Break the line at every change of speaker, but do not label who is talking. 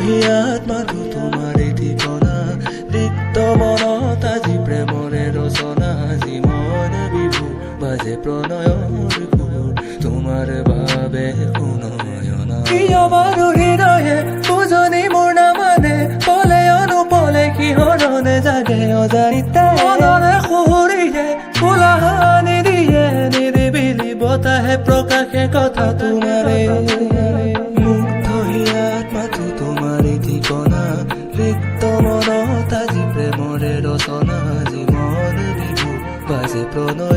হিয়াত মাথো তোমাৰে ঠিকনা ৰিক্ত মনত আজি প্ৰেমৰে ৰচনা জীৱন বিভু বাজে প্ৰণয়ৰ সুৰ তোমাৰ বাবে শুনয়না আমাৰ হৃদয়ে উজনি মোৰ নামানে পলে অনুপলে কিহৰণে জাগে অজানিতে মনৰে সুৰিয়ে কোলাহনি দিয়ে নিৰিবিলি বতাহে প্ৰকাশে কথা তোমাৰে মুগ্ধ হিয়াত মাথো তোমাৰে ঠিকনা ৰিক্ত মনত আজি প্ৰেমৰে ৰচনা জীৱন বিভু বাজে প্ৰণয়